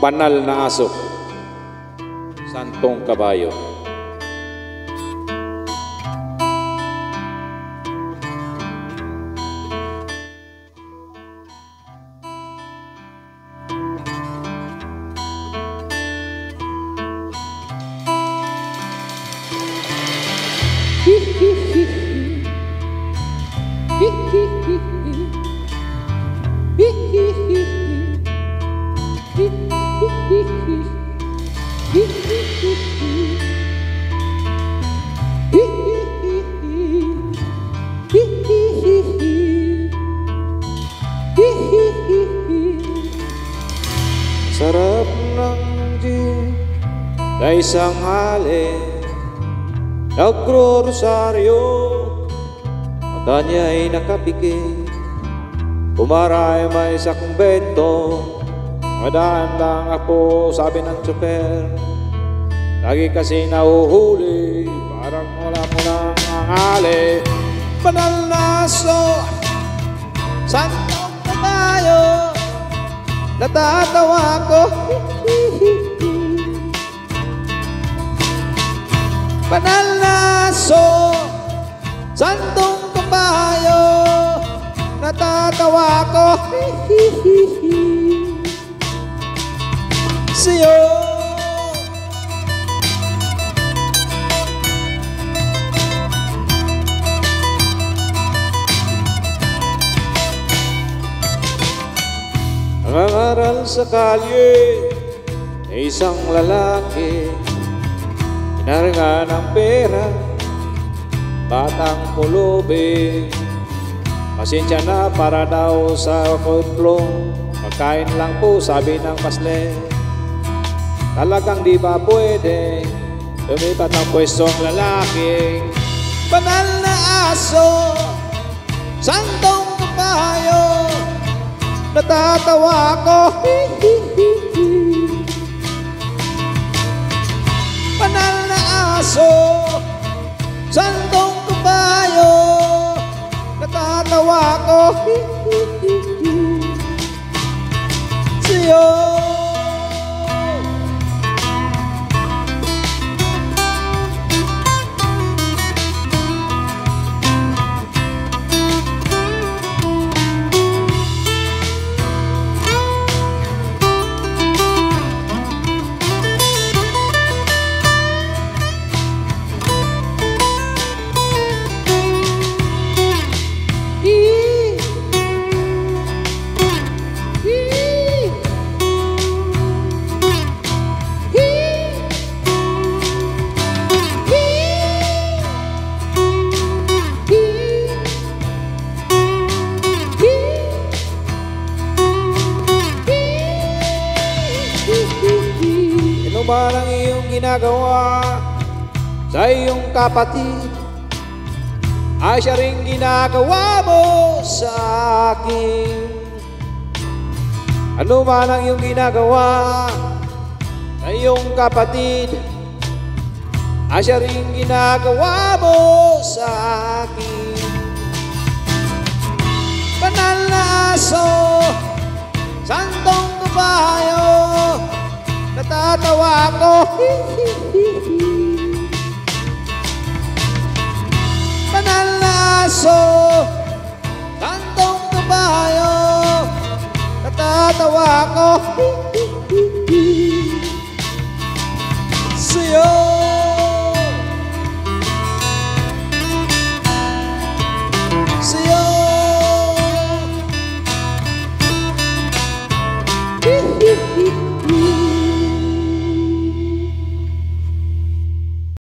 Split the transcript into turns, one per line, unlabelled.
banal na aso, santong kabayo.
Sarap ng gin na isang hali, nagro-rosaryo, mata niya'y nakapikit, umaray may sa kumbento, madaan lang ako, sabi ng tsuper. Lagi kasi nahuhuli, parang wala mo lang ang hali. Banal na aso, santong kabayo, natatawa ko. Banal na aso, santong kabayo, natatawa ko. Siyo nangangaral sa kalye ay isang lalaki, inaringan ng pera, batang pulubi. Pasensya na para daw sa kutlo, pagkain lang po sabi ng pasle. Talagang di ba pwede lumipat ang pwestong lalaki. Banal na aso, santong kabayo, natatawa ko. Banal na aso, santong kabayo, natatawa ko. Siyo ano ba ang iyong ginagawa sa iyong kapatid, ay siya rin ginagawa mo sa akin. Ano ba ang iyong ginagawa sa iyong kapatid, ay siya rin ginagawa mo sa akin. Banal na aso, santong kabayo, natatawa ko. Banal na aso, santong kabayo, natatawa ko. Siyo siyo
Hee hee hee.